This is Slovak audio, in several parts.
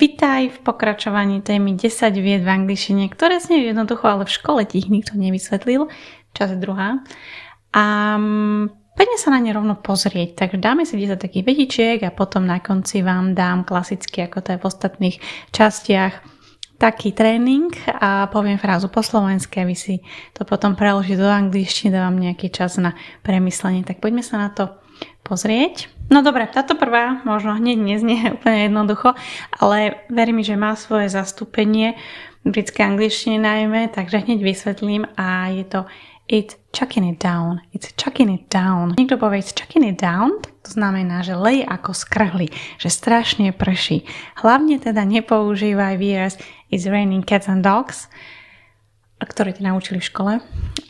Vitaj v pokračovaní témy 10 vied v angličtine, ktoré znie jednoducho, ale v škole ti ich nikto nevysvetlil. Časť druhá. A poďme sa na ne rovno pozrieť. Takže dáme si 10 takých vedičiek a potom na konci vám dám klasicky, ako to je v ostatných častiach, taký tréning a poviem frázu po slovensky a vy si to potom preložíte do angličtiny, dávam nejaký čas na premyslenie. Tak poďme sa na to pozrieť. No dobre, táto prvá možno hneď neznie úplne jednoducho, ale verím, že má svoje zastúpenie v britskej angličtine najmä, takže hneď vysvetlím a je to it's chucking it down. It's chucking it down. Niekto povie it's chucking it down, to znamená, že leje ako skrhli, že strašne prší. Hlavne teda nepoužívaj výraz it's raining cats and dogs, ktoré ti naučili v škole.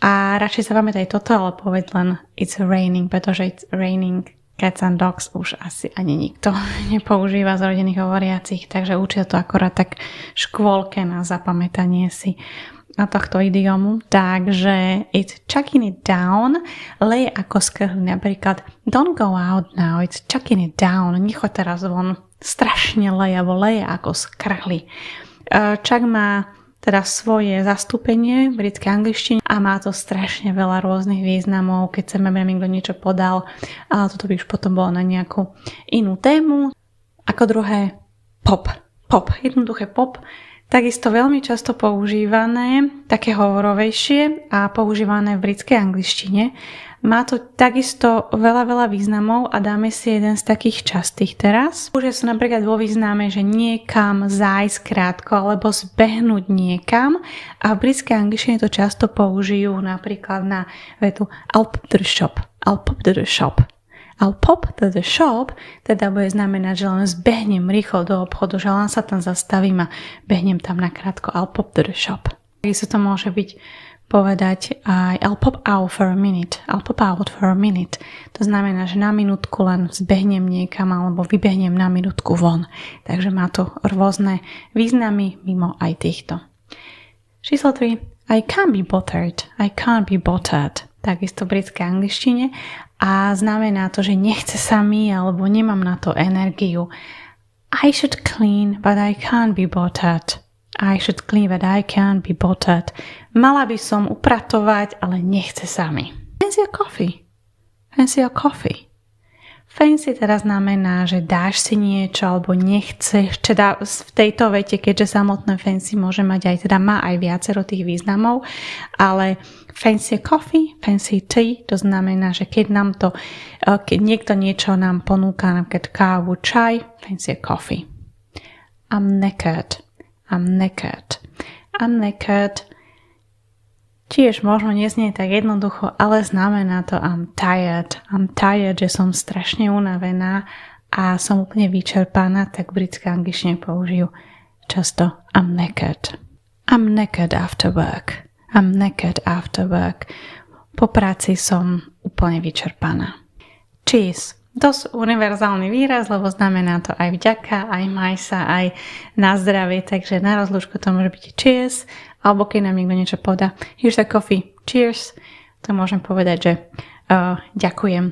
A radšej sa pamätaj toto, ale povedz len it's raining, pretože it's raining cats and dogs už asi ani nikto nepoužíva z rodinných hovoriacich, takže učia to akorát tak škôlke na zapamätanie si na tohto idiomu. Takže it's chucking it down, leje ako skrhli, napríklad don't go out now, it's chucking it down, nechoď teraz von, strašne leje, alebo leje ako skrhli. Chuck má teda svoje zastúpenie v britskej angličtine a má to strašne veľa rôznych významov, keď chceme, aby niekto niečo podal, ale toto by už potom bolo na nejakú inú tému. Ako druhé, pop, jednoduché pop, takisto veľmi často používané, také hovorovejšie a používané v britskej angličtine. Má to takisto veľa významov a dáme si jeden z takých častých teraz. Použije sa napríklad vo význame, že niekam zájsť krátko alebo zbehnúť niekam a v britskej angličtine to často použijú napríklad na vetu I'll pop to the shop, I'll pop to the shop. I'll pop to the shop teda bude znamenať, že len zbehnem rýchlo do obchodu, že len sa tam zastavím a behnem tam nakrátko. I'll pop to the shop. Takisto to môže byť povedať aj I'll pop out for a minute. I'll pop out for a minute. To znamená, že na minútku len zbehnem niekam alebo vybehnem na minútku von. Takže má to rôzne významy mimo aj týchto. Číslo 3. I can't be bothered. I can't be bothered. Takisto v britskej angličtine. A znamená to, že nechce sa mi alebo nemám na to energiu. I should clean, but I can't be bothered. I should clean, but I can't be bothered. Mala by som upratovať, ale nechce sa mi. Fancy a coffee. Fancy a coffee. Fancy teraz znamená, že dáš si niečo alebo nechceš. Teda v tejto vete, keďže samotné fancy môže mať aj, teda má aj viacero tých významov, ale fancy a coffee, fancy tea, to znamená, že keď nám to, keď niekto niečo nám ponúka, napríklad kávu, čaj, fancy a coffee. I'm knackered. I'm knackered. I'm knackered. Tiež možno neznie tak jednoducho, ale znamená to I'm tired. I'm tired, že som strašne unavená a som úplne vyčerpaná, tak v britskej angličtine použijú často I'm knackered. I'm knackered after work. I'm knackered after work. Po práci som úplne vyčerpaná. Cheers. Dosť univerzálny výraz, lebo znamená to aj vďaka, aj maj sa, aj na zdravie, takže na rozlúčku to môže byť cheers, alebo keď nám niekto niečo podá here's a coffee, cheers, to môžem povedať, že ďakujem.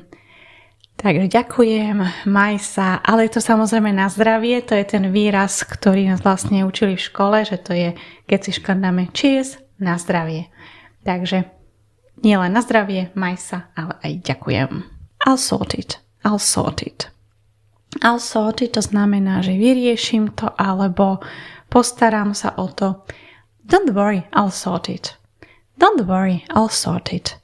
Takže ďakujem, maj sa, ale je to samozrejme na zdravie, to je ten výraz, ktorý nás vlastne učili v škole, že to je, keď si škrtáme cheers, na zdravie. Takže nie len na zdravie, maj sa, ale aj ďakujem. I'll sort it. I'll sort it. I'll sort it to znamená, že vyrieším to alebo postaram sa o to. Don't worry, I'll sort it. Don't worry, I'll sort it.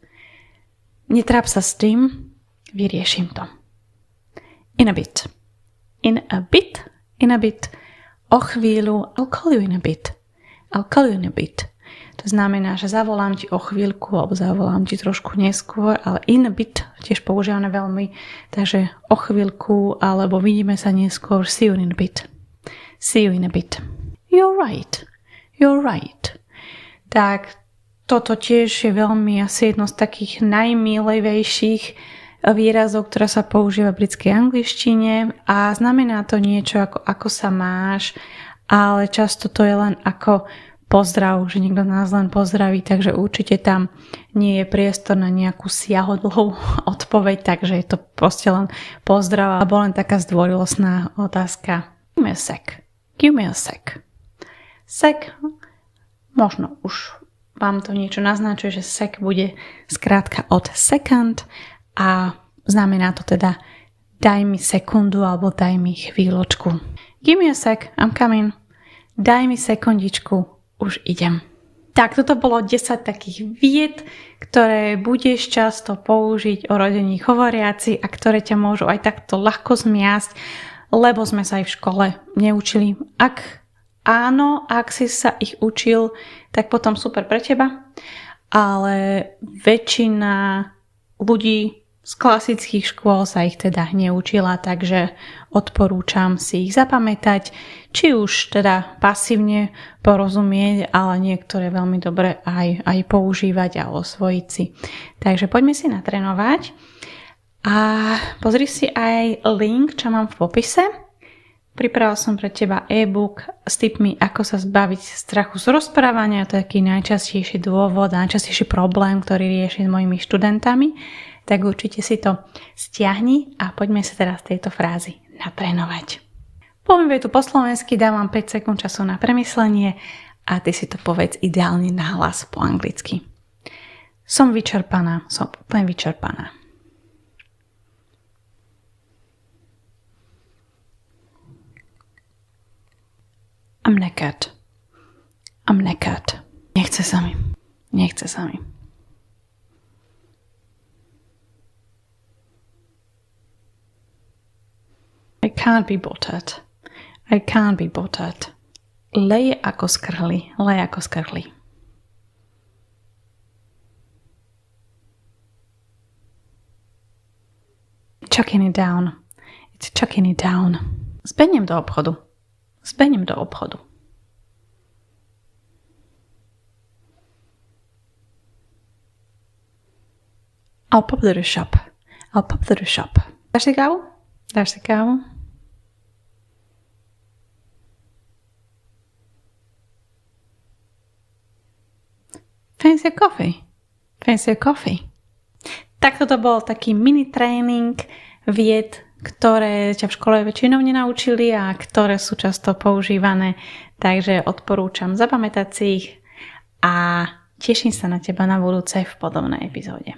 Netráp sa s tým, vyrieším to. In a bit. In a bit. In a bit. O chvíľu. I'll call you in a bit. I'll call you in a bit. To znamená, že zavolám ti o chvíľku alebo zavolám ti trošku neskôr, ale in a bit tiež používané veľmi, takže o chvíľku alebo vidíme sa neskôr, see you in a bit. See you in a bit. You're right. You're right. Tak toto tiež je veľmi asi jedno z takých najmilejších výrazov, ktorá sa používa v britskej angličtine a znamená to niečo ako sa máš, ale často to je len ako pozdrav, že niekto nás len pozdraví, takže určite tam nie je priestor na nejakú siahodlhú odpoveď, takže je to proste len pozdrav alebo len taká zdvorilostná otázka. Give me a sec. Give me a sec. Sec, možno už vám to niečo naznačuje, že sec bude skrátka od second a znamená to teda daj mi sekundu alebo daj mi chvíľočku. Give me a sec, I'm coming. Daj mi sekundičku, už idem. Tak, toto bolo 10 takých vied, ktoré budeš často použiť o rodení hovoriaci a ktoré ťa môžu aj takto ľahko zmiasť, lebo sme sa aj v škole neučili. Ak áno, ak si sa ich učil, tak potom super pre teba, ale väčšina ľudí z klasických škôl sa ich teda neučila, takže odporúčam si ich zapamätať, či už teda pasívne porozumieť, ale niektoré veľmi dobre aj používať a osvojiť si. Takže poďme si natrénovať a pozri si aj link, čo mám v popise. Pripravil som pre teba e-book s tipmi, ako sa zbaviť strachu z rozprávania. To je taký najčastejší dôvod, najčastejší problém, ktorý riešim s mojimi študentami. Tak určite si to stiahni a poďme sa teraz tejto frázy natrénovať. Poviem vetu po slovensky, dávam 5 sekúnd času na premyslenie a ty si to povedz ideálne nahlas po anglicky. Som vyčerpaná, som úplne vyčerpaná. I'm knackered. I'm knackered. Nechce sa mi. I can't be bothered. Leje ako skrhli. Chucking it down. It's chucking it down. Zbehnem do obchodu. I'll pop to the shop. Dáš si kávu? Fancy a coffee. Tak toto bol taký mini tréning vied, ktoré ťa v škole väčšinou nenaučili a ktoré sú často používané. Takže odporúčam zapamätať si ich a teším sa na teba na budúce v podobnej epizóde.